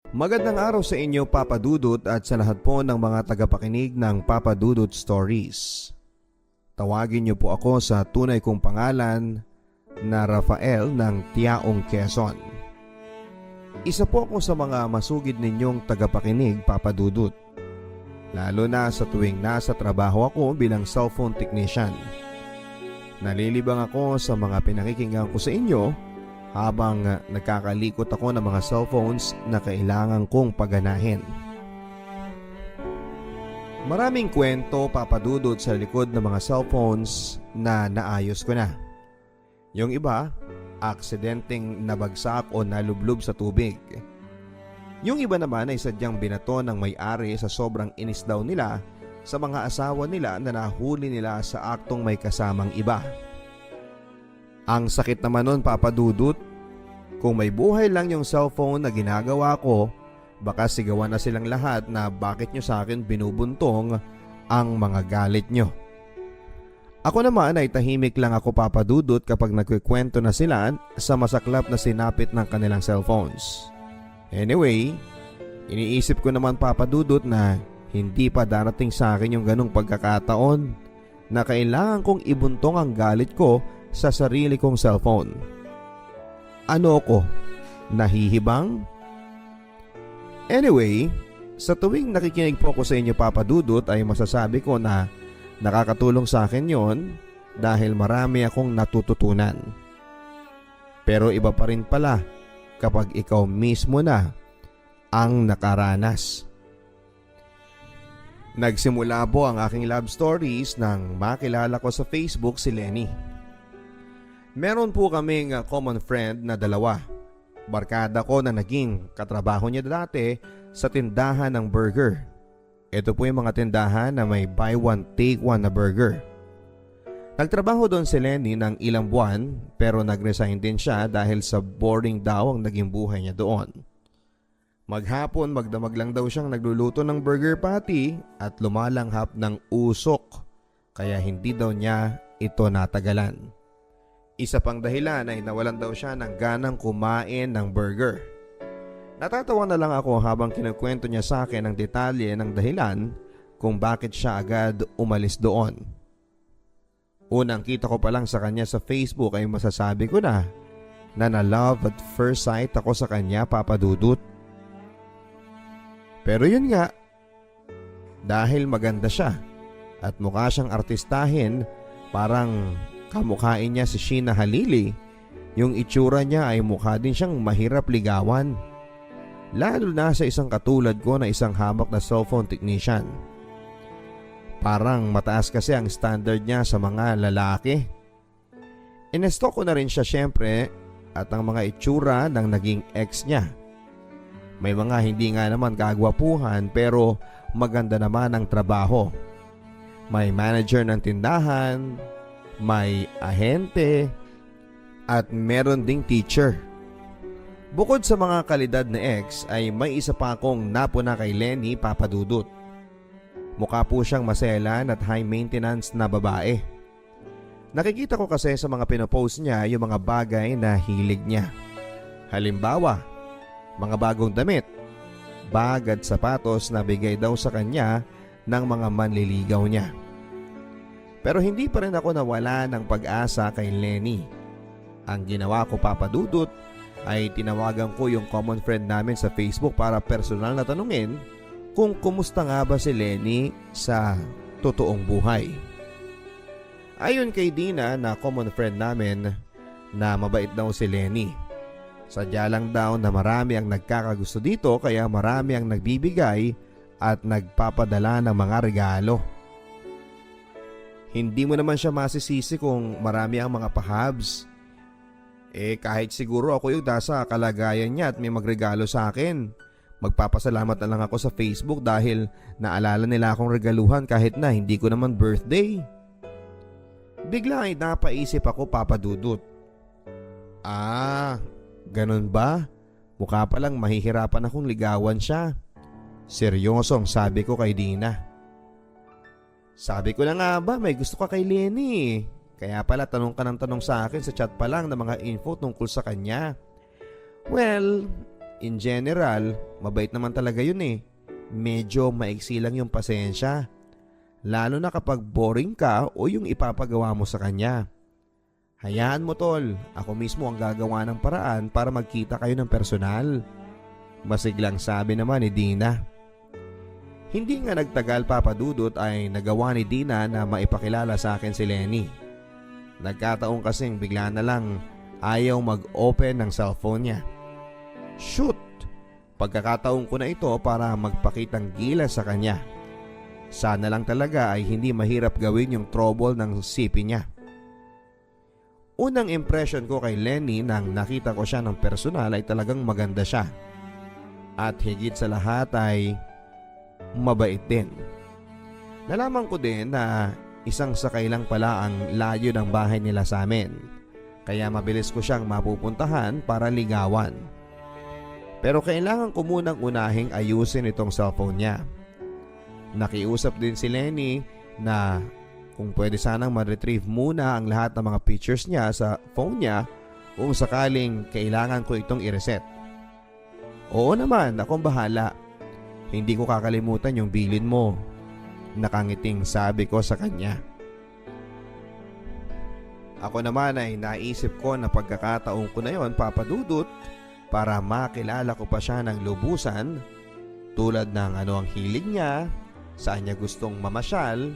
Magandang araw sa inyo, Papa Dudut, at sa lahat po ng mga tagapakinig ng Papa Dudut Stories. Tawagin niyo po ako sa tunay kong pangalan na Rafael ng Tiaong, Quezon. Isa po ako sa mga masugid ninyong tagapakinig, Papa Dudut. Lalo na sa tuwing nasa trabaho ako bilang cellphone technician. Nalilibang ako sa mga pinakikinggan ko sa inyo habang nagkakalikot ako ng mga cellphones na kailangan kong paganahin. Maraming kwento, Papa Dudut, sa likod ng mga cellphones na naayos ko na. Yung iba, aksidenteng nabagsak o nalublob sa tubig. Yung iba naman ay sadyang binato ng may-ari sa sobrang inis daw nila sa mga asawa nila na nahuli nila sa aktong may kasamang iba. Ang sakit naman nun, Papa Dudut. Kung may buhay lang yung cellphone na ginagawa ko, baka sigawan na silang lahat na bakit nyo sa akin binubuntong ang mga galit nyo. Ako naman ay tahimik lang ako, Papa Dudut, kapag nagkikwento na sila sa masaklap na sinapit ng kanilang cellphones. Anyway, iniisip ko naman, Papa Dudut, na hindi pa darating sa akin yung ganong pagkakataon na kailangan kong ibuntong ang galit ko sa sarili kong cellphone. Ano ko? Nahihibang? Anyway, sa tuwing nakikinig po ako sa inyo, Papa Dudut, ay masasabi ko na nakakatulong sa akin yon dahil marami akong natututunan. Pero iba pa rin pala kapag ikaw mismo na ang nakaranas. Nagsimula po ang aking love stories nang makilala ko sa Facebook si Lenny. Meron po kaming common friend na dalawa. Barkada ko na naging katrabaho niya dati sa tindahan ng burger. Ito po yung mga tindahan na may buy one take one na burger. Nagtrabaho doon si Lenny ng ilang buwan pero nag-resign din siya dahil sa boring daw ang naging buhay niya doon. Maghapon magdamag lang daw siyang nagluluto ng burger patty at lumalanghap ng usok kaya hindi daw niya ito natagalan. Isa pang dahilan ay nawalan daw siya ng ganang kumain ng burger. Natatawa na lang ako habang kinukwento niya sa akin ang detalye ng dahilan kung bakit siya agad umalis doon. Unang kita ko pa lang sa kanya sa Facebook ay masasabi ko na na-love at first sight ako sa kanya, Papa Dudut. Pero yun nga, dahil maganda siya at mukha siyang artistahin, parang kamukhain niya si Sheena Halili, yung itsura niya ay mukha din siyang mahirap ligawan. Lalo na sa isang katulad ko na isang hamak na cellphone technician. Parang mataas kasi ang standard niya sa mga lalaki. Inestok ko na rin siya syempre at ang mga itsura ng naging ex niya. May mga hindi nga naman kagwapuhan pero maganda naman ang trabaho. May manager ng tindahan, may ahente, at meron ding teacher. Bukod sa mga kalidad na ex ay may isa pa akong napuna kay Lenny, Papa Dudut. Mukha po siyang maselan at high maintenance na babae. Nakikita ko kasi sa mga pinopost niya yung mga bagay na hilig niya. Halimbawa, mga bagong damit, bag at sapatos na bigay daw sa kanya ng mga manliligaw niya. Pero hindi pa rin ako nawala ng pag-asa kay Lenny. Ang ginawa ko, Papa Dudut, ay tinawagan ko yung common friend namin sa Facebook para personal na tanungin kung kumusta nga ba si Lenny sa totoong buhay. Ayon kay Dina na common friend namin na mabait daw si Lenny. Sadya lang daw na marami ang nagkakagusto dito kaya marami ang nagbibigay at nagpapadala ng mga regalo. Hindi mo naman siya masisisi kung marami ang mga pahabs. Kahit siguro ako yung nasa kalagayan niya at may magregalo sa akin. Magpapasalamat na lang ako sa Facebook dahil naalala nila akong regaluhan kahit na hindi ko naman birthday. Bigla ay napaisip ako, Papa Dudut. Ganun ba? Mukha palang mahihirapan akong ligawan siya. Seryosong sabi ko kay Dina. Sabi ko na nga ba may gusto ka kay Lenny. Kaya pala tanong ka ng tanong sa akin sa chat pa lang ng mga info tungkol sa kanya. Well, in general, mabait naman talaga yun eh. Medyo maiksi lang yung pasensya. Lalo na kapag boring ka o yung ipapagawa mo sa kanya. Hayaan mo tol, ako mismo ang gagawa ng paraan para magkita kayo ng personal. Masiglang sabi naman ni Dina. Hindi nga nagtagal Papa Dudut ay nagawa ni Dina na maipakilala sa akin si Lenny. Nagkataon kasing bigla na lang ayaw mag-open ng cellphone niya. Shoot! Pagkakataon ko na ito para magpakitang gilas sa kanya. Sana lang talaga ay hindi mahirap gawin yung trouble ng sipi niya. Unang impression ko kay Lenny nang nakita ko siya ng personal ay talagang maganda siya. At higit sa lahat ay mabait din. Nalaman ko din na isang sakay lang pala ang layo ng bahay nila sa amin. Kaya mabilis ko siyang mapupuntahan para ligawan. Pero kailangan ko munang unahing ayusin itong cellphone niya. Nakiusap din si Lenny na kung pwede sanang ma-retrieve muna ang lahat ng mga pictures niya sa phone niya kung sakaling kailangan ko itong i-reset. Oo naman, akong bahala. Hindi ko kakalimutan yung bilin mo. Nakangiting sabi ko sa kanya. Ako naman ay naisip ko na pagkakataon ko na yon Papa Dudut para makilala ko pa siya ng lubusan tulad ng ano ang hilig niya, saan niya gustong mamasyal,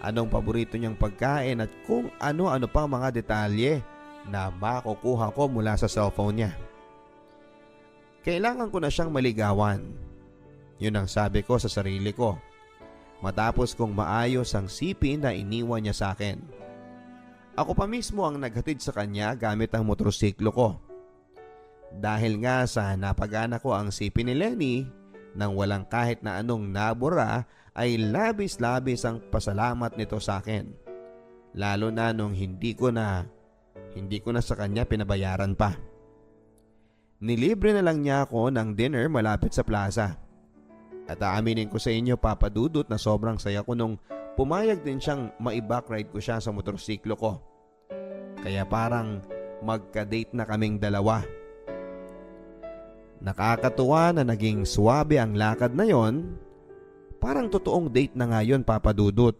anong paborito niyang pagkain at kung ano-ano pang mga detalye na makukuha ko mula sa cellphone niya. Kailangan ko na siyang maligawan. Yun ang sabi ko sa sarili ko. Matapos kong maayos ang sipin na iniwan niya sa akin. Ako pa mismo ang naghatid sa kanya gamit ang motorsiklo ko. Dahil nga sa napagana ko ang sipin ni Lenny nang walang kahit na anong nabura ay labis-labis ang pasalamat nito sa akin. Lalo na nung hindi ko na sa kanya pinabayaran pa. Nilibre na lang niya ako ng dinner malapit sa plaza. At aaminin ko sa inyo Papa Dudut na sobrang saya ko nung pumayag din siyang mai-backride ko siya sa motorsiklo ko. Kaya parang magka-date na kaming dalawa. Nakakatuwa na naging suwabe ang lakad na yon. Parang totoong date na nga yun Papa Dudut.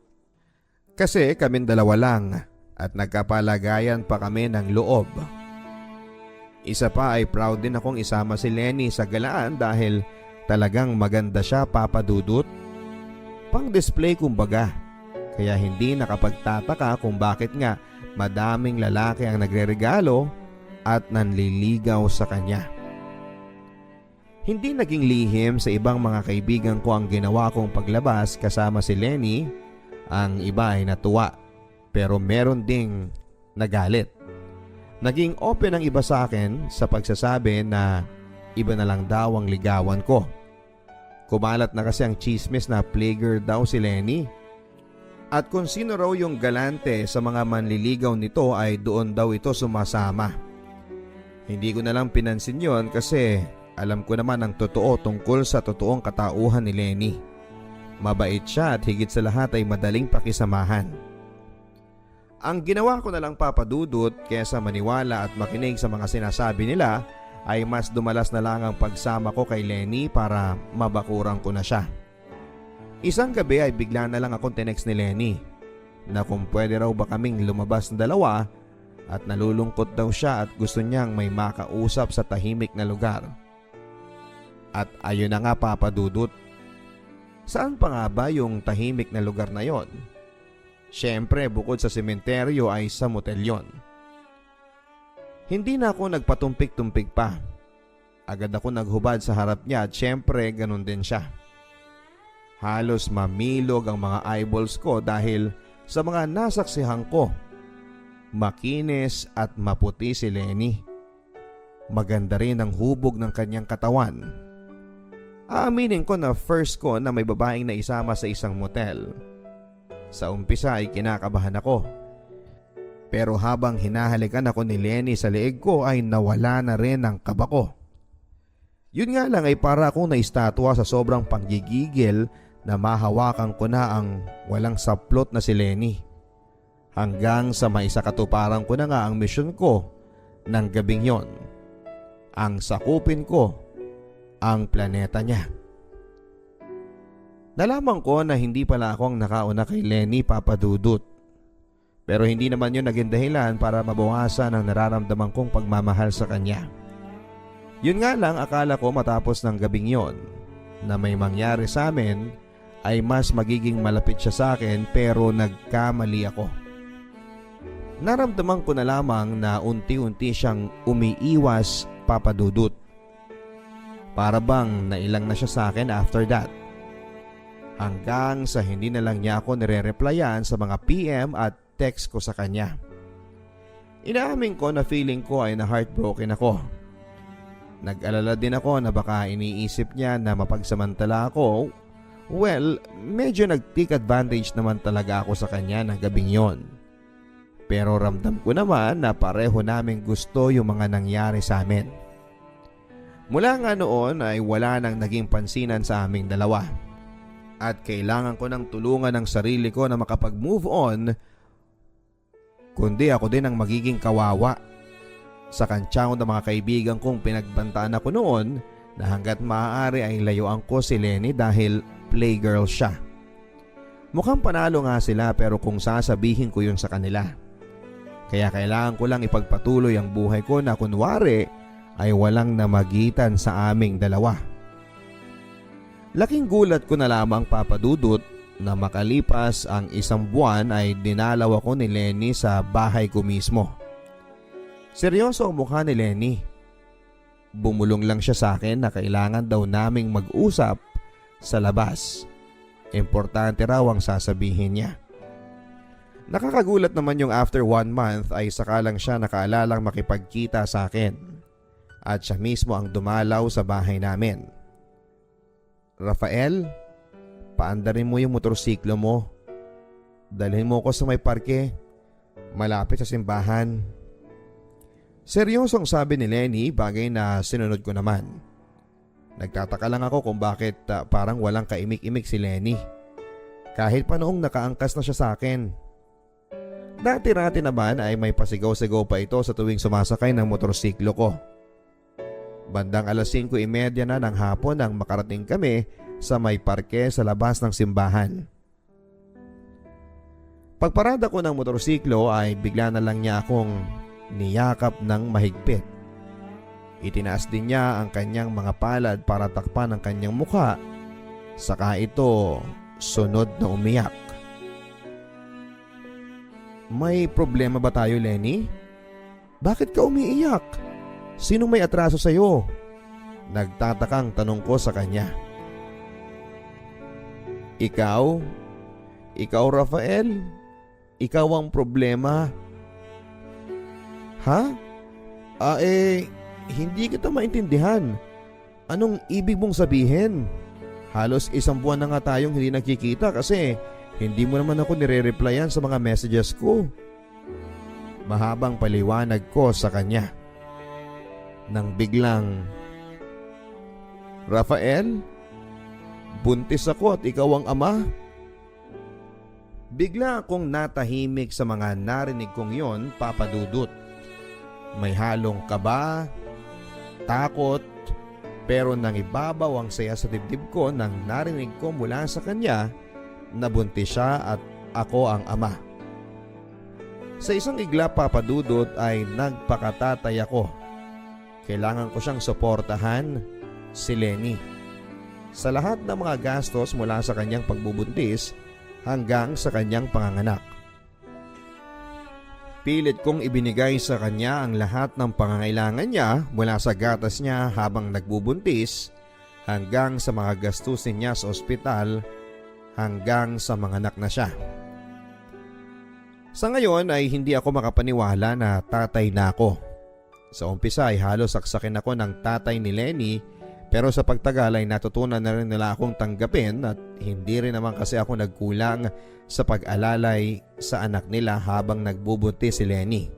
Kasi kaming dalawa lang at nagkapalagayan pa kami ng loob. Isa pa ay proud din akong isama si Lenny sa galaan dahil talagang maganda siya Papa Dudut. Pang display kumbaga. Kaya hindi nakapagtataka kung bakit nga madaming lalaki ang nagreregalo at nanliligaw sa kanya. Hindi naging lihim sa ibang mga kaibigan ko ang ginawa kong paglabas kasama si Lenny. Ang iba ay natuwa pero meron ding nagalit. Naging open ang iba sa akin sa pagsasabi na iba na lang daw ang ligawan ko. Kumalat na kasi ang chismis na player daw si Lenny. At kung sino raw yung galante sa mga manliligaw nito ay doon daw ito sumasama. Hindi ko na lang pinansin yon kasi alam ko naman ang totoo tungkol sa totoong katauhan ni Lenny. Mabait siya at higit sa lahat ay madaling pakisamahan. Ang ginawa ko na lang Papa Dudut kesa maniwala at makinig sa mga sinasabi nila ay mas dumalas na lang ang pagsama ko kay Lenny para mabakuran ko na siya. Isang gabi ay bigla na lang akong tinext ni Lenny na kung pwede raw ba kaming lumabas ng dalawa at nalulungkot daw siya at gusto niyang may makausap sa tahimik na lugar. At ayun na nga Papa Dudut. Saan pa nga ba yung tahimik na lugar na yon? Siyempre bukod sa sementeryo ay sa motel yon. Hindi na ako nagpatumpik-tumpik pa. Agad ako naghubad sa harap niya at siyempre ganun din siya. Halos mamilog ang mga eyeballs ko dahil sa mga nasaksihan ko. Makinis at maputi si Lenny. Maganda rin ang hubog ng kanyang katawan. Aaminin ko na first ko na may babaeng na isama sa isang motel. Sa umpisa ay kinakabahan ako. Pero habang hinahalikan ako ni Lenny sa leeg ko ay nawala na rin ang kaba ko. Yun nga lang ay para akong naistatwa sa sobrang panggigigil na mahawakan ko na ang walang saplot na si Lenny. Hanggang sa maisakatuparan ko na nga ang misyon ko ng gabing yon. Ang sakupin ko ang planeta niya. Nalaman ko na hindi pala ako ang nakauna kay Lenny, Papa Dudut. Pero hindi naman yun naging dahilan para mabawasan ang nararamdaman kong pagmamahal sa kanya. Yun nga lang, akala ko matapos ng gabing yon na may mangyari sa amin ay mas magiging malapit siya sa akin, pero nagkamali ako. Naramdaman ko na lamang na unti-unti siyang umiiwas, Papa Dudut. Para bang nailang na siya sa akin after that. Hanggang sa hindi na lang niya ako nire-replyan sa mga PM at text ko sa kanya. Inaamin ko na feeling ko ay na-heartbroken ako. Nag-alala din ako na baka iniisip niya na mapagsamantala ako. Well, medyo nag-take advantage naman talaga ako sa kanya ng gabing yon. Pero ramdam ko naman na pareho namin gusto yung mga nangyari sa amin. Mula nga noon ay wala nang naging pansinan sa aming dalawa. At kailangan ko ng tulungan ng sarili ko na makapag-move on, kundi ako din ang magiging kawawa sa kantsaw ng mga kaibigan kong pinagbantaan ako noon na hanggat maaari ay layuan ko si Lenny dahil playgirl siya. Mukhang panalo nga sila, pero kung sasabihin ko yun sa kanila. Kaya kailangan ko lang ipagpatuloy ang buhay ko na kunwari ay walang namagitan sa aming dalawa. Laking gulat ko na lamang, Papa Dudut, na makalipas ang 1 buwan ay dinalaw ako ni Lenny sa bahay ko mismo. Seryoso ang mukha ni Lenny. Bumulong lang siya sa akin na kailangan daw naming mag-usap sa labas. Importante raw ang sasabihin niya. Nakakagulat naman yung after 1 month ay saka lang siya nakaalalang makipagkita sa akin. At siya mismo ang dumalaw sa bahay namin. Rafael, paandarin mo yung motorsiklo mo. Dalhin mo ko sa may parke, malapit sa simbahan. Seryosong sabi ni Lenny, bagay na sinunod ko naman. Nagtataka lang ako kung bakit parang walang kaimik-imik si Lenny. Kahit pa noong nakaangkas na siya sa akin. Dati-rati naman ay may pasigaw-sigaw pa ito sa tuwing sumasakay ng motorsiklo ko. Bandang 5:30 na ng hapon nang makarating kami sa may parke sa labas ng simbahan. Pagparada ko ng motorsiklo ay bigla na lang niya akong niyakap ng mahigpit. Itinaas din niya ang kanyang mga palad para takpan ang kanyang mukha. Saka ito sunod na umiyak. May problema ba tayo, Lenny? Bakit ka umiiyak? Sino may atraso sa'yo? Nagtatakang tanong ko sa kanya. Ikaw? Ikaw, Rafael? Ikaw ang problema? Ha? Hindi kita maintindihan. Anong ibig mong sabihin? Halos 1 buwan na nga tayong hindi nagkikita kasi hindi mo naman ako nire-replyan sa mga messages ko. Mahabang paliwanag ko sa kanya. Nang biglang, Rafael, buntis ako at ikaw ang ama? Bigla akong natahimik sa mga narinig kong yon, Papa Dudut. May halong kaba, takot, pero nang ibabaw ang saya sa dibdib ko nang narinig ko mula sa kanya na buntis siya at ako ang ama. Sa isang igla, Papa Dudut, ay nagpakatatay ako. Kailangan ko siyang suportahan, si Lenny, sa lahat ng mga gastos mula sa kanyang pagbubuntis hanggang sa kanyang panganganak. Pilit kong ibinigay sa kanya ang lahat ng pangangailangan niya mula sa gatas niya habang nagbubuntis hanggang sa mga gastusin niya sa ospital hanggang sa manganak na siya. Sa ngayon ay hindi ako makapaniwala na tatay na ako. Sa umpisa ay halos saksakin ako ng tatay ni Lenny, pero sa pagtagal ay natutunan na rin nila akong tanggapin at hindi rin naman kasi ako nagkulang sa pag-alalay sa anak nila habang nagbubuntis si Lenny.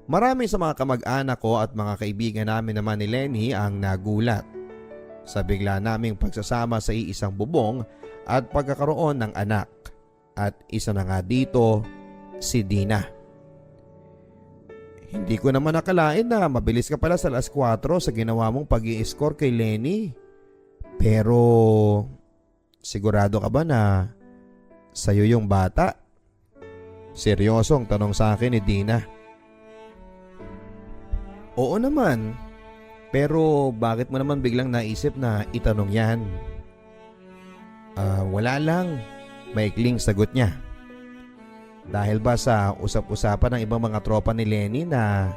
Marami sa mga kamag-anak ko at mga kaibigan namin naman ni Lenny ang nagulat sa bigla naming pagsasama sa iisang bubong at pagkakaroon ng anak, at isa na nga dito si Dina. Hindi ko naman nakalain na mabilis ka pala sa alas 4 sa ginawa mong pag-i-score kay Lenny. Pero sigurado ka ba na sa'yo yung bata? Seryosong tanong sa akin ni Dina. Oo naman, pero bakit mo naman biglang naisip na itanong yan? Wala lang, maikling sagot niya. Dahil ba sa usap-usapan ng ibang mga tropa ni Lenny na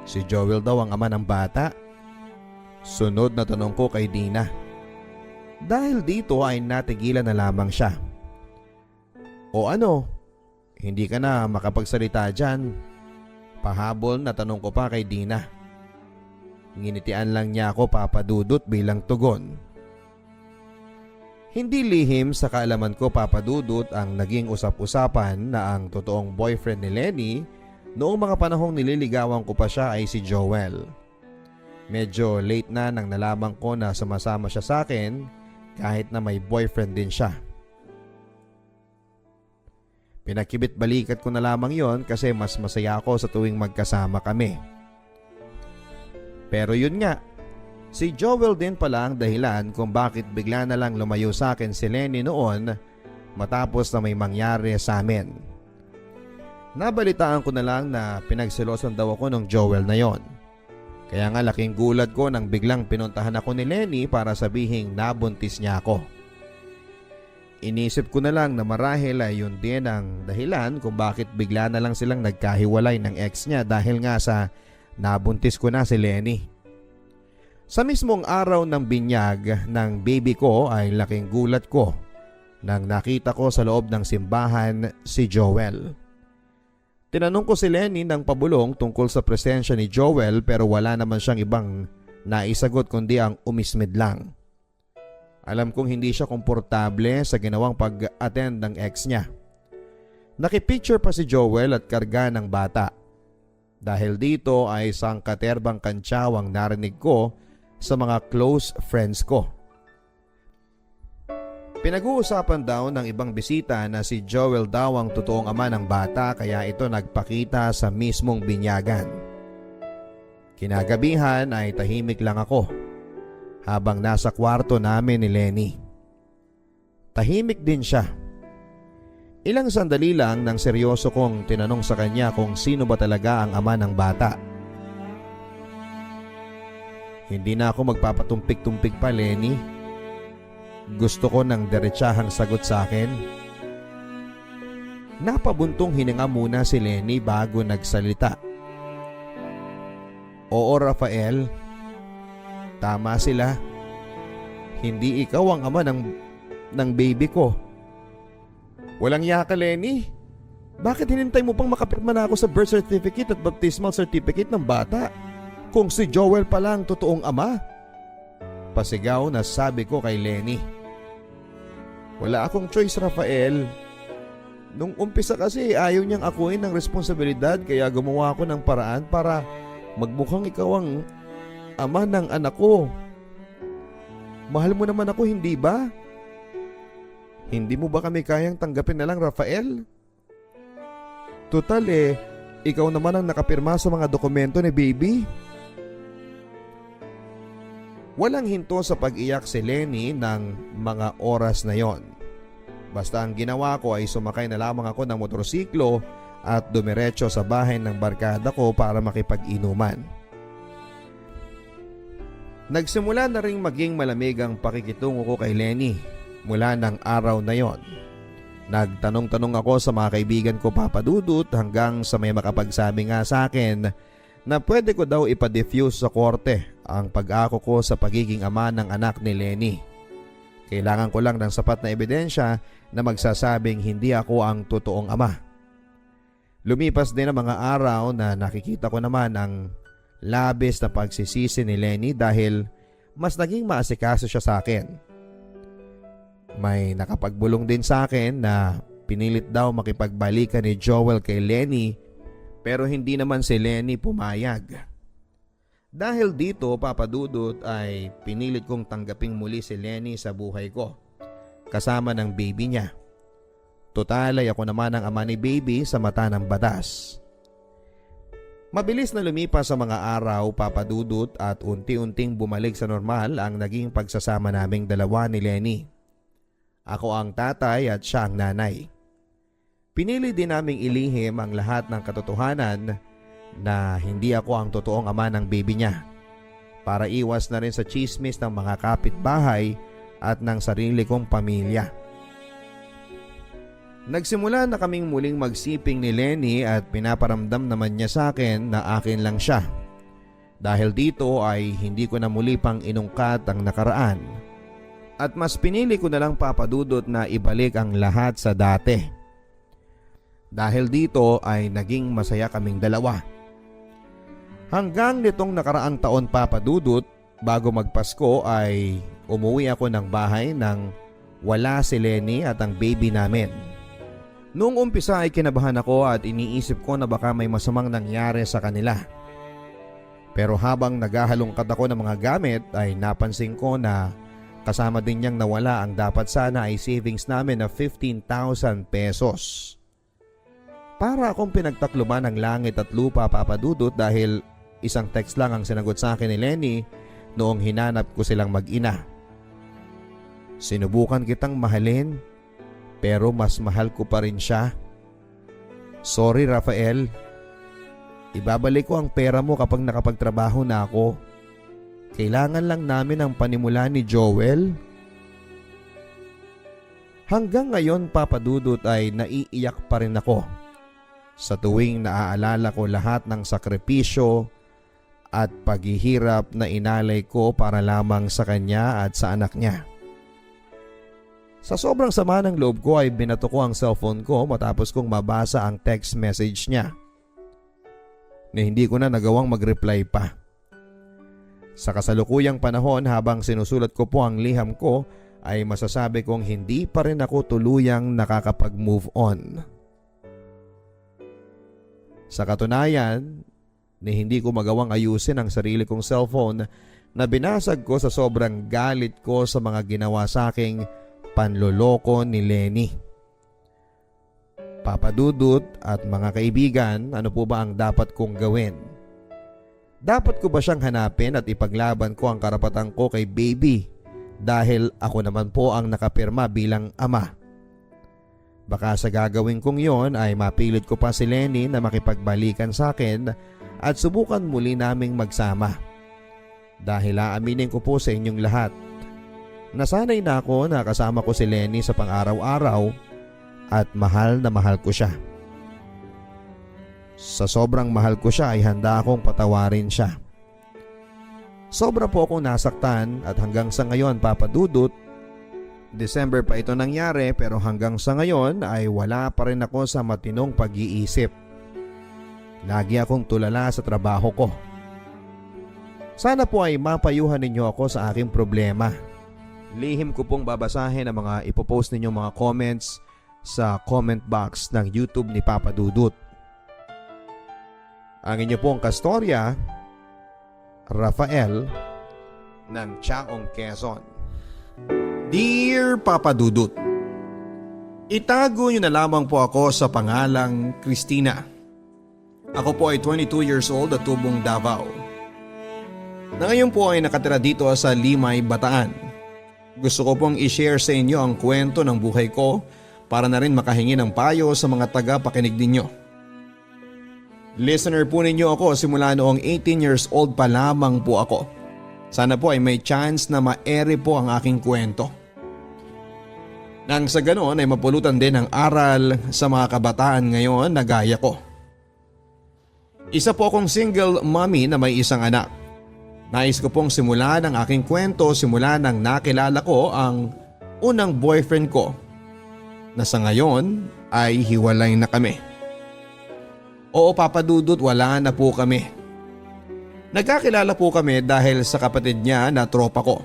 si Joel daw ang ama ng bata? Sunod na tanong ko kay Dina. Dahil dito ay natigilan na lamang siya. O ano, hindi ka na makapagsalita dyan? Pahabol na tanong ko pa kay Dina. Nginitian lang niya ako papadudot bilang tugon. Hindi lihim sa kaalaman ko papadudot ang naging usap-usapan na ang totoong boyfriend ni Lenny noong mga panahong nililigawan ko pa siya ay si Joel. Medyo late na nang nalaman ko na sumasama siya sa akin kahit na may boyfriend din siya. Pinakibit balikat ko na lamang yon kasi mas masaya ako sa tuwing magkasama kami. Pero yun nga, si Joel din pala ang dahilan kung bakit bigla na lang lumayo sa akin si Lenny noon matapos na may mangyari sa amin. Nabalitaan ko na lang na pinagselosan daw ako ng Joel na yon. Kaya nga laking gulat ko nang biglang pinuntahan ako ni Lenny para sabihing nabuntis niya ako. Inisip ko na lang na marahil ay yun din ang dahilan kung bakit bigla na lang silang nagkahiwalay ng ex niya dahil nga sa nabuntis ko na si Lenny. Sa mismong araw ng binyag ng baby ko ay laking gulat ko nang nakita ko sa loob ng simbahan si Joel. Tinanong ko si Lenny ng pabulong tungkol sa presensya ni Joel pero wala naman siyang ibang naisagot kundi ang umismid lang. Alam kong hindi siya komportable sa ginawang pag-attend ng ex niya. Nakipicture pa si Joel at karga ng bata. Dahil dito ay sangkaterbang kantsaw ang narinig ko sa mga close friends ko. Pinag-uusapan daw ng ibang bisita na si Joel daw ang totoong ama ng bata kaya ito nagpakita sa mismong binyagan. Kinagabihan ay tahimik lang ako habang nasa kwarto namin ni Lenny. Tahimik din siya. Ilang sandali lang nang seryoso kong tinanong sa kanya kung sino ba talaga ang ama ng bata. Hindi na ako magpapatumpik-tumpik pa, Lenny. Gusto ko ng diretsahang sagot sa akin. Napabuntong hininga muna si Lenny bago nagsalita. Oo, Rafael. Tama sila. Hindi ikaw ang ama ng baby ko. Walang yaka, Lenny. Bakit hinintay mo pang makapirma na ako sa birth certificate at baptismal certificate ng bata kung si Joel pala ang totoong ama? Pasigaw na sabi ko kay Lenny. Wala akong choice, Rafael. Nung umpisa kasi ayaw niyang akuin ng responsibilidad kaya gumawa ako ng paraan para magmukhang ikaw ang ama ng anak ko. Mahal mo naman ako, hindi ba? Hindi mo ba kami kayang tanggapin na lang, Rafael? Total ikaw naman ang nakapirma sa mga dokumento ni baby. Walang hinto sa pag-iyak si Lenny ng mga oras na yon. Basta ang ginawa ko ay sumakay na lamang ako ng motorsiklo at dumiretso sa bahay ng barkada ko para makipag-inuman. Nagsimula na ring maging malamig ang pakikitungo ko kay Lenny mula ng araw na yon. Nagtanong-tanong ako sa mga kaibigan ko papadudot hanggang sa may makapagsabi nga sa akin na pwede ko daw ipa-diffuse sa korte ang pag-ako ko sa pagiging ama ng anak ni Lenny. Kailangan ko lang ng sapat na ebidensya na magsasabing hindi ako ang totoong ama. Lumipas din ang mga araw na nakikita ko naman ang labis na pagsisisi ni Lenny dahil mas naging maasikaso siya sa akin. May nakapagbulong din sa akin na pinilit daw makipagbalikan ni Joel kay Lenny pero hindi naman si Lenny pumayag. Dahil dito, papadudot, ay pinilit kong tanggaping muli si Lenny sa buhay ko kasama ng baby niya. Total ay ako naman ang ama ni baby sa mata ng batas. Mabilis na lumipas sa mga araw, Papa Dudut, at unti-unting bumalik sa normal ang naging pagsasama naming dalawa ni Lenny. Ako ang tatay at siya ang nanay. Pinili din naming ilihim ang lahat ng katotohanan na hindi ako ang totoong ama ng baby niya para iwas na rin sa chismis ng mga kapitbahay at ng sarili kong pamilya. Nagsimula na kaming muling magsiping ni Lenny at pinaparamdam naman niya sa akin na akin lang siya. Dahil dito ay hindi ko na muli pang inungkat ang nakaraan. At mas pinili ko na lang, Papa Dudut, na ibalik ang lahat sa dati. Dahil dito ay naging masaya kaming dalawa. Hanggang nitong nakaraang taon, Papa Dudut, bago magpasko ay umuwi ako ng bahay nang wala si Lenny at ang baby namin. Noong umpisa ay kinabahan ako at iniisip ko na baka may masamang nangyari sa kanila. Pero habang naghahalongkat ako ng mga gamit ay napansin ko na kasama din niyang nawala ang dapat sana ay savings namin na 15,000 pesos. Para akong pinagtakluban ng langit at lupa, Papa Dudut, dahil isang text lang ang sinagot sa akin ni Lenny noong hinanap ko silang mag-ina. Sinubukan kitang mahalin, pero mas mahal ko pa rin siya. Sorry, Rafael. Ibabalik ko ang pera mo kapag nakapagtrabaho na ako. Kailangan lang namin ang panimula ni Joel. Hanggang ngayon, Papa Dudut, ay naiiyak pa rin ako sa tuwing naaalala ko lahat ng sakripisyo at paghihirap na inalay ko para lamang sa kanya at sa anak niya. Sa sobrang sama ng loob ko ay binato ko ang cellphone ko matapos kong mabasa ang text message niya na hindi ko na nagawang mag-reply pa. Sa kasalukuyang panahon, habang sinusulat ko po ang liham ko, ay masasabi kong hindi pa rin ako tuluyang nakakapag-move on. Sa katunayan, ni hindi ko magawang ayusin ang sarili kong cellphone na binasag ko sa sobrang galit ko sa mga ginawa sa aking panloloko ni Lenny. Papa Dudut at mga kaibigan, ano po ba ang dapat kong gawin? Dapat ko ba siyang hanapin at ipaglaban ko ang karapatan ko kay baby dahil ako naman po ang nakapirma bilang ama? Baka sa gagawin kong yon ay mapilit ko pa si Lenny na makipagbalikan sa akin at subukan muli naming magsama. Dahil aaminin ko po sa inyong lahat, nasanay na ako na kasama ko si Lenny sa pang-araw-araw at mahal na mahal ko siya. Sa sobrang mahal ko siya ay handa akong patawarin siya. Sobra po akong nasaktan at hanggang sa ngayon, Papa Dudut, December pa ito nangyari pero hanggang sa ngayon ay wala pa rin ako sa matinong pag-iisip. Lagi akong tulala sa trabaho ko. Sana po ay mapayuhan ninyo ako sa aking problema. Lihim ko pong babasahin ang mga ipopost ninyong mga comments sa comment box ng YouTube ni Papa Dudut. Ang inyo pong kastorya, Rafael ng Chaong, Quezon. Dear Papa Dudut, itago niyo na lamang po ako sa pangalang Christina. Ako po ay 22 years old at tubong Davao. Na ngayon po ay nakatira dito sa Limay, Bataan. Gusto ko pong i-share sa inyo ang kwento ng buhay ko para na rin makahingi ng payo sa mga taga-pakinig ninyo. Listener po ninyo ako simula noong 18 years old pa lamang po ako. Sana po ay may chance na ma-ere po ang aking kwento. Nang sa ganoon ay mapulutan din ang aral sa mga kabataan ngayon na gaya ko. Isa po akong single mommy na may isang anak. Nais ko pong simulan ang aking kwento simula nang nakilala ko ang unang boyfriend ko na sa ngayon ay hiwalay na kami. Oo, Papa Dudut, wala na po kami. Nagkakilala po kami dahil sa kapatid niya na tropa ko.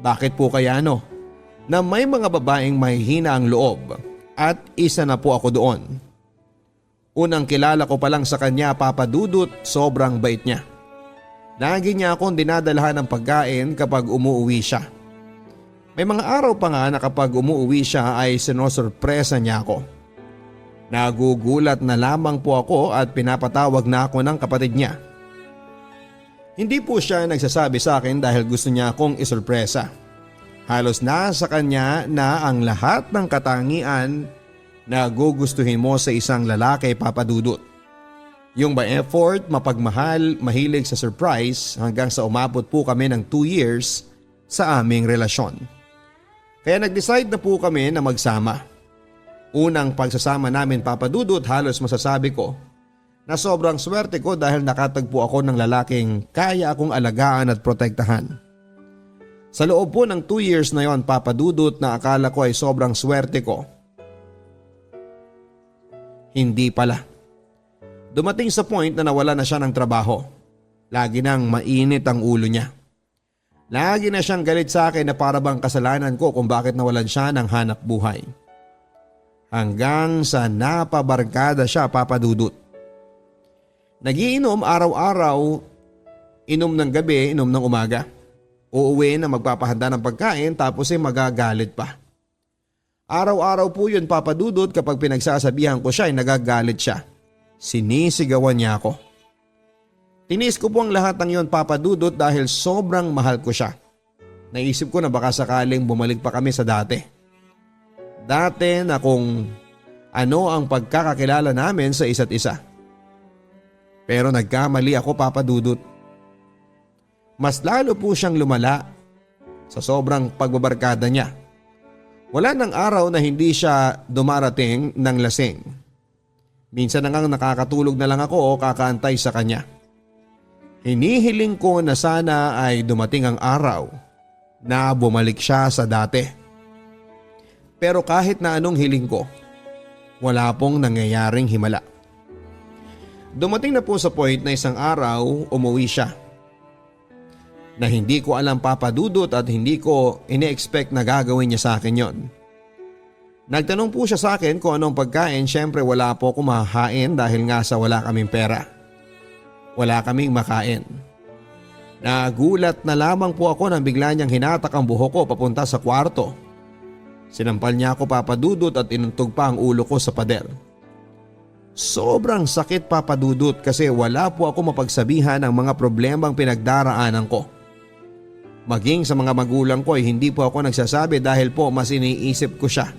Bakit po kaya na may mga babaeng mahihina ang loob at isa na po ako doon. Unang kilala ko pa lang sa kanya, Papa Dudut, sobrang bait niya. Lagi niya akong dinadalahan ng pagkain kapag umuuwi siya. May mga araw pa nga na kapag umuuwi siya ay sinosurpresa niya ako. Nagugulat na lamang po ako at pinapatawag na ako ng kapatid niya. Hindi po siya nagsasabi sa akin dahil gusto niya akong isurpresa. Halos nasa kanya na ang lahat ng katangian na gugustuhin mo sa isang lalaki, Papa Dudut. Yung ba effort, mapagmahal, mahilig sa surprise hanggang sa umabot po kami ng 2 years sa aming relasyon. Kaya nag-decide na po kami na magsama. Unang pagsasama namin, Papa Dudut, halos masasabi ko na sobrang swerte ko dahil nakatagpo ako ng lalaking kaya akong alagaan at protektahan. Sa loob po ng 2 years na yon, Papa Dudut, na akala ko ay sobrang swerte ko. Hindi pala. Dumating sa point na nawala na siya ng trabaho. Lagi nang mainit ang ulo niya. Lagi na siyang galit sa akin na para bang kasalanan ko kung bakit nawalan siya ng hanap buhay. Hanggang sa napabarkada siya, Papa Dudut. Nagiinom araw-araw, inom ng gabi, inom ng umaga. Uuwi na magpapahanda ng pagkain tapos ay magagalit pa. Araw-araw po yun, Papa Dudut, kapag pinagsasabihan ko siya ay nagagalit siya. Sinisigawan niya ako. Tinis ko po ang lahat ng yon, Papa Dudut, dahil sobrang mahal ko siya. Naisip ko na baka sakaling bumalik pa kami sa dati. Dati na kung ano ang pagkakakilala namin sa isa't isa. Pero nagkamali ako, Papa Dudut. Mas lalo po siyang lumala sa sobrang pagbabarkada niya. Wala nang araw na hindi siya dumarating ng lasing. Minsan na ngang nakakatulog na lang ako o kakaantay sa kanya. Hinihiling ko na sana ay dumating ang araw na bumalik siya sa dati. Pero kahit na anong hiling ko, wala pong nangyayaring himala. Dumating na po sa point na isang araw umuwi siya. Na hindi ko alam, Papa Dudut, at hindi ko ine-expect na gagawin niya sa akin yon. Nagtanong po siya sa akin kung anong pagkain. Syempre wala po akong mahahain dahil nga sa wala kaming pera. Wala kaming makain. Nagulat na lamang po ako nang bigla niyang hinatak ang buhok ko papunta sa kwarto. Sinampal niya ako, Papa Dudut, at inuntog pa ang ulo ko sa pader. Sobrang sakit, Papa Dudut, kasi wala po ako mapagsabihan ng mga problemang pinagdaraanan ko. Maging sa mga magulang ko ay hindi po ako nagsasabi dahil po mas iniisip ko siya.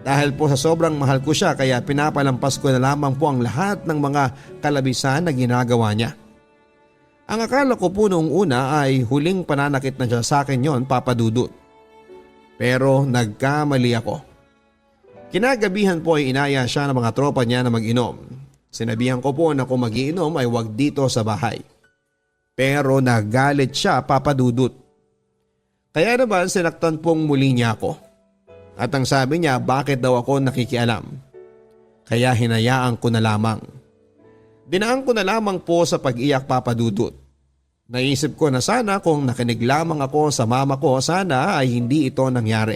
Dahil po sa sobrang mahal ko siya kaya pinapalampas ko na lamang po ang lahat ng mga kalabisan na ginagawa niya. Ang akala ko po noong una ay huling pananakit na siya sa akin yon, Papa Dudut. Pero nagkamali ako. Kinagabihan po ay inaya siya ng mga tropa niya na mag-inom. Sinabihan ko po na kung mag-iinom ay wag dito sa bahay. Pero nagalit siya, Papa Dudut. Kaya naman sinaktan pong muli niya ako. At ang sabi niya, bakit daw ako nakikialam? Kaya hinayaan ko na lamang. Dinaan ko na lamang po sa pag-iyak, Papa Dudut. Naisip ko na sana kung nakinig lamang ako sa mama ko, sana ay hindi ito nangyari.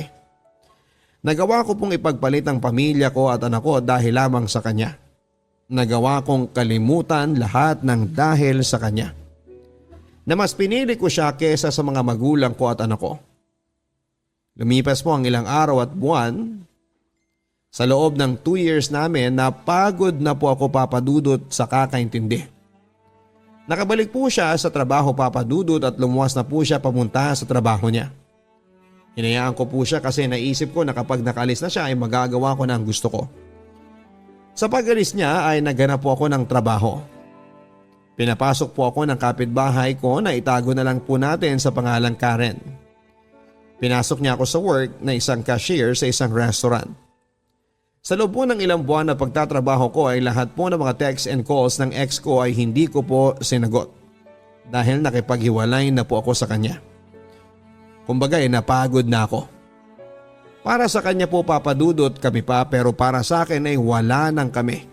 Nagawa ko pong ipagpalit ang pamilya ko at anak ko dahil lamang sa kanya. Nagawa kong kalimutan lahat ng dahil sa kanya. Na mas pinili ko siya kesa sa mga magulang ko at anak ko. Lumipas po ang ilang araw at buwan. Sa loob ng 2 years namin, napagod na po ako, Papa Dudut, sa kakaintindi. Nakabalik po siya sa trabaho, Papa Dudut, at lumuwas na po siya pamunta sa trabaho niya. Hinayaan ko po siya kasi naisip ko na kapag nakalis na siya ay magagawa ko na ang gusto ko. Sa pag-alis niya ay naghanap po ako ng trabaho. Pinapasok po ako ng kapitbahay ko na itago na lang po natin sa pangalang Karen. Pinasok niya ako sa work na isang cashier sa isang restaurant. Sa loob po ng ilang buwan na pagtatrabaho ko ay lahat po ng mga texts and calls ng ex ko ay hindi ko po sinagot. Dahil nakipaghiwalay na po ako sa kanya. Kumbaga napagod na ako. Para sa kanya po, Papa Dudut, kami pa, pero para sa akin ay wala nang kami.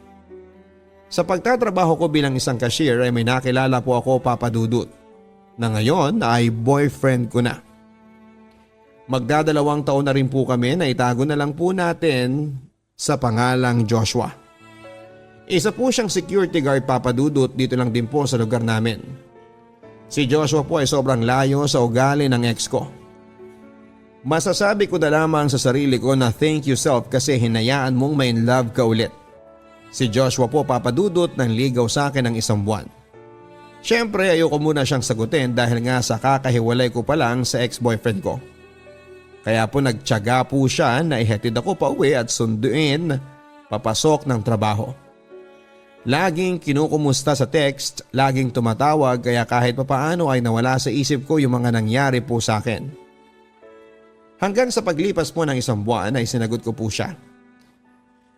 Sa pagtatrabaho ko bilang isang cashier ay may nakilala po ako, Papa Dudut, na ngayon ay boyfriend ko na. Magdadalawang taon na rin po kami na itago na lang po natin sa pangalang Joshua. Isa po siyang security guard, Papa Dudut, dito lang din po sa lugar namin. Si Joshua po ay sobrang layo sa ugali ng ex ko. Masasabi ko na lamang sa sarili ko na thank you self kasi hinayaan mong may in love ka ulit. Si Joshua po papadudot ng ligaw sa akin ng 1 buwan. Siyempre ayoko muna siyang sagutin dahil nga sa kakahiwalay ko pa lang sa ex-boyfriend ko. Kaya po nagtiyaga po siya na ihatid ako pa uwi at sunduin papasok ng trabaho. Laging kinukumusta sa text, laging tumatawag kaya kahit papaano ay nawala sa isip ko yung mga nangyari po sa akin. Hanggang sa paglipas po ng 1 buwan ay sinagot ko po siya.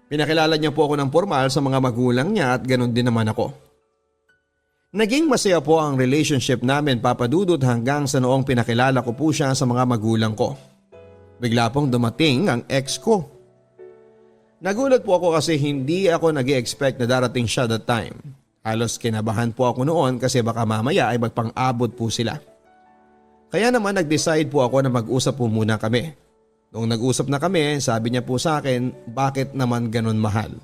Pinakilala niya po ako ng formal sa mga magulang niya at ganun din naman ako. Naging masaya po ang relationship namin papadudot hanggang sa noong pinakilala ko po siya sa mga magulang ko. Bigla pong dumating ang ex ko. Nagulat po ako kasi hindi ako nag-i-expect na darating siya that time. Halos kinabahan po ako noon kasi baka mamaya ay magpang-abot po sila. Kaya naman nag-decide po ako na mag-usap po muna kami. Noong nag-usap na kami, sabi niya po sa akin, bakit naman ganun mahal?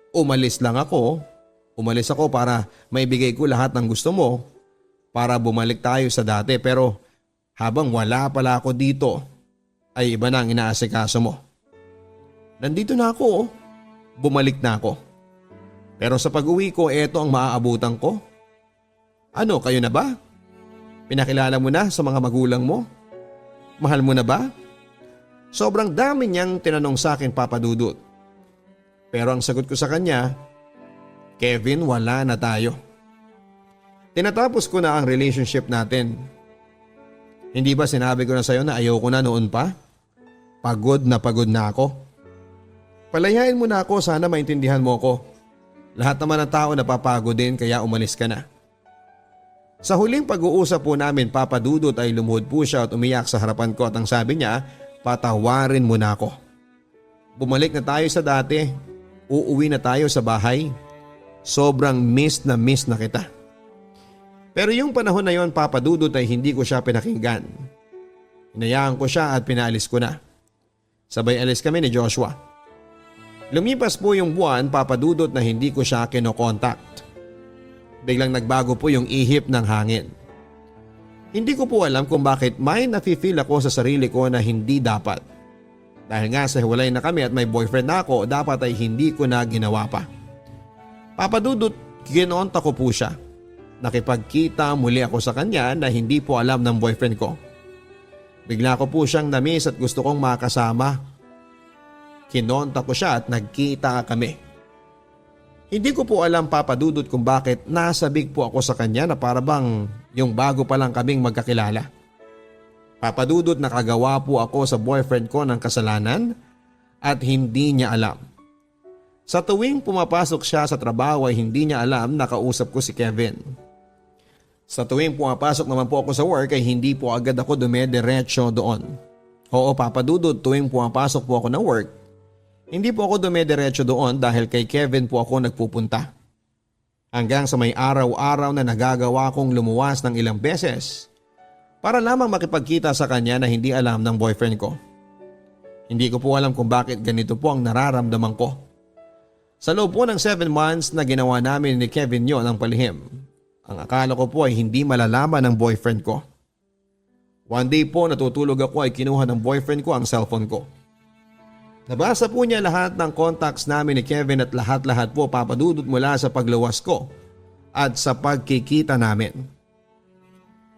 Umalis ako para maibigay ko lahat ng gusto mo para bumalik tayo sa dati pero habang wala pala ako dito ay iba na ang inaasikaso mo. Nandito na ako, bumalik na ako. Pero sa pag-uwi ko, eto ang maaabutan ko. Ano, kayo na ba? Pinakilala mo na sa mga magulang mo? Mahal mo na ba? Sobrang dami niyang tinanong sa akin papadudot. Pero ang sagot ko sa kanya, Kevin, wala na tayo. Tinatapos ko na ang relationship natin. Hindi ba sinabi ko na sa'yo na ayoko na noon pa? Pagod na ako. Palayain mo na ako, sana maintindihan mo ko. Lahat naman ng tao napapagod din kaya umalis ka na. Sa huling pag-uusap po namin papadudot ay lumuhod po siya at umiyak sa harapan ko at ang sabi niya, patawarin mo na ako. Bumalik na tayo sa dati, uuwi na tayo sa bahay. Sobrang miss na kita. Pero yung panahon na yon papadudot ay hindi ko siya pinakinggan. Hinayaan ko siya at pinaalis ko na. Sabay alis kami ni Joshua. Lumipas po yung buwan papadudot na hindi ko siya kinokontakt. Biglang nagbago po yung ihip ng hangin. Hindi ko po alam kung bakit may nafe-feel ako sa sarili ko na hindi dapat. Dahil nga sa hiwalay na kami at may boyfriend na ako, dapat ay hindi ko na ginawa pa. Papadudot, kinonta ko po siya. Nakipagkita muli ako sa kanya na hindi po alam ng boyfriend ko. Bigla ko po siyang namiss at gusto kong makasama. Kinonta ko siya at nagkita kami. Hindi ko po alam papadudot kung bakit nasabik po ako sa kanya na parabang yung bago pa lang kaming magkakilala. Papadudot nakagawa po ako sa boyfriend ko ng kasalanan at hindi niya alam. Sa tuwing pumapasok siya sa trabaho ay hindi niya alam na kausap ko si Kevin. Sa tuwing pumapasok naman po ako sa work ay hindi po agad ako dumediretso doon. Oo papadudot, tuwing pumapasok po ako ng work, hindi po ako dumediretso doon dahil kay Kevin po ako nagpupunta. Hanggang sa may araw-araw na nagagawa kong lumuwas ng ilang beses para lamang makipagkita sa kanya na hindi alam ng boyfriend ko. Hindi ko po alam kung bakit ganito po ang nararamdaman ko. Sa loob po ng 7 months na ginawa namin ni Kevin yon ang palihim, ang akala ko po ay hindi malalaman ng boyfriend ko. One day po natutulog ako ay kinuha ng boyfriend ko ang cellphone ko. Nabasa po niya lahat ng contacts namin ni Kevin at lahat-lahat po papadudot mula sa pagluwas ko at sa pagkikita namin.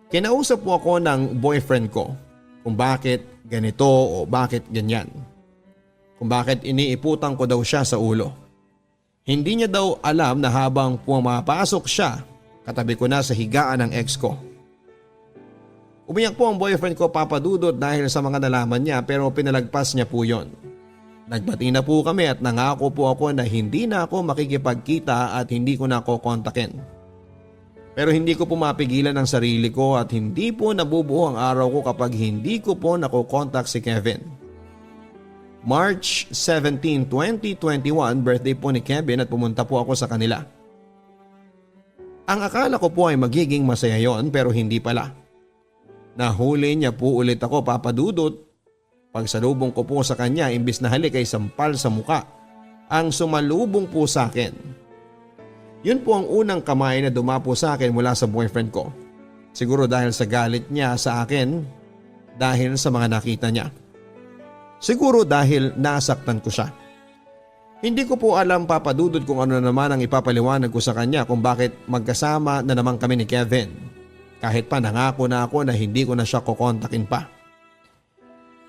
Kinausap po ako ng boyfriend ko kung bakit ganito o bakit ganyan. Kung bakit iniiputan ko daw siya sa ulo. Hindi niya daw alam na habang pumapasok siya, katabi ko na sa higaan ng ex ko. Umiyak po ang boyfriend ko papadudot dahil sa mga nalaman niya pero pinalagpas niya po yon. Nagbati na po kami at nangako po ako na hindi na ako makikipagkita at hindi ko na ako kontakin. Pero hindi ko po mapigilan ang sarili ko at hindi po nabubuo ang araw ko kapag hindi ko po nakokontak si Kevin. March 17, 2021, birthday po ni Kevin at pumunta po ako sa kanila. Ang akala ko po ay magiging masaya yon pero hindi pala. Nahuli niya po ulit ako papadudot. Pagsalubong ko po sa kanya imbis na halik ay sampal sa muka ang sumalubong po sa akin. Yun po ang unang kamay na dumapo sa akin mula sa boyfriend ko. Siguro dahil sa galit niya sa akin dahil sa mga nakita niya. Siguro dahil nasaktan ko siya. Hindi ko po alam, Papa Dudut, kung ano naman ang ipapaliwanag ko sa kanya kung bakit magkasama na naman kami ni Kevin. Kahit pa nangako na ako na hindi ko na siya kukontakin pa.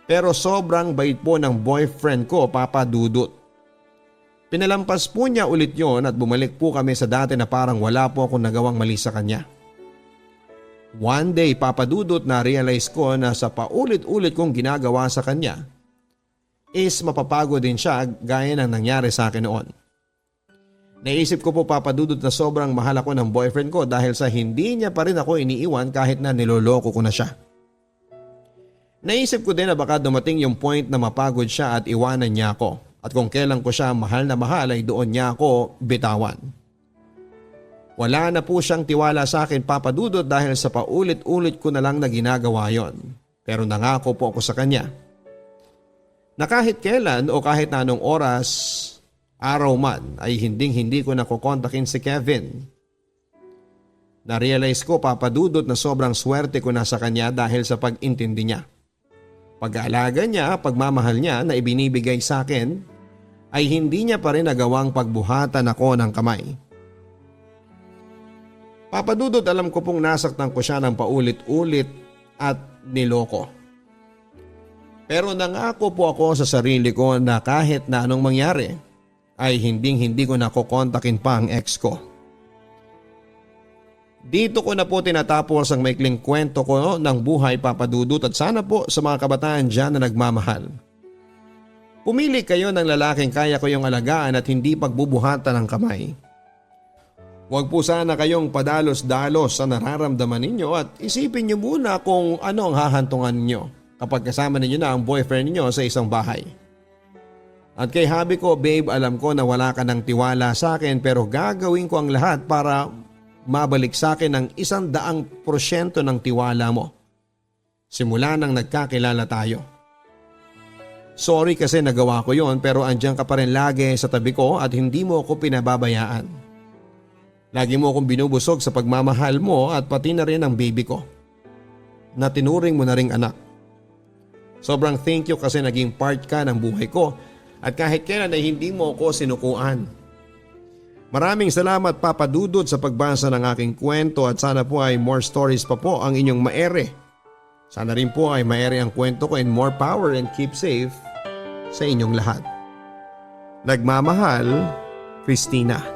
Pero sobrang bait po ng boyfriend ko, Papa Dudut. Pinalampas po niya ulit yon at bumalik po kami sa dati na parang wala po akong nagawang mali sa kanya. One day, Papa Dudut, na-realize ko na sa paulit-ulit kong ginagawa sa kanya is mapapagod din siya gaya ng nangyari sa akin noon. Naisip ko po, Papa Dudut, na sobrang mahal ako ng boyfriend ko dahil sa hindi niya pa rin ako iniiwan kahit na niloloko ko na siya. Naisip ko din na baka dumating yung point na mapagod siya at iwanan niya ako at kung kailan ko siya mahal na mahal ay doon niya ako bitawan. Wala na po siyang tiwala sa akin, Papa Dudut, dahil sa paulit-ulit ko na lang na ginagawa yon. Pero nangako po ako sa kanya na kahit kailan o kahit na anong oras, araw man, ay hindi ko nakukontakin si Kevin. Na-realize ko, Papa Dudut, na sobrang swerte ko na sa kanya dahil sa pag-intindi niya. Pag-aalaga niya, pagmamahal niya na ibinibigay sa akin ay hindi niya pa rin nagawang pagbuhatan ako ng kamay. Papa Dudut, alam ko pong nasaktan ko siya ng paulit-ulit at niloko. Pero nangako po ako sa sarili ko na kahit na anong mangyari ay hindi ko nakukontakin pa ang ex ko. Dito ko na po tinatapos ang maikling kwento ko ng buhay, Papa Dudut, at sana po sa mga kabataan dyan na nagmamahal. Pumili kayo ng lalaking kaya ko yung alagaan at hindi pagbubuhatan ng kamay. Huwag po sana kayong padalos-dalos sa nararamdaman ninyo at isipin niyo muna kung ano ang hahantungan ninyo kapag kasama ninyo na ang boyfriend ninyo sa isang bahay. At kay habi ko, babe, alam ko na wala ka ng tiwala sa akin pero gagawin ko ang lahat para mabalik sa akin ang 100% ng tiwala mo. Simula nang nagkakilala tayo. Sorry kasi nagawa ko yon pero andyan ka pa rin lagi sa tabi ko at hindi mo ako pinababayaan. Lagi mo akong binubusog sa pagmamahal mo at pati na rin ang baby ko na tinuring mo na ring anak. Sobrang thank you kasi naging part ka ng buhay ko at kahit kailan ay hindi mo ako sinukuan. Maraming salamat, Papa Dudut, sa pagbasa ng aking kwento at sana po ay more stories pa po ang inyong maere. Sana rin po ay maere ang kwento ko and more power and keep safe sa inyong lahat. Nagmamahal, Christina.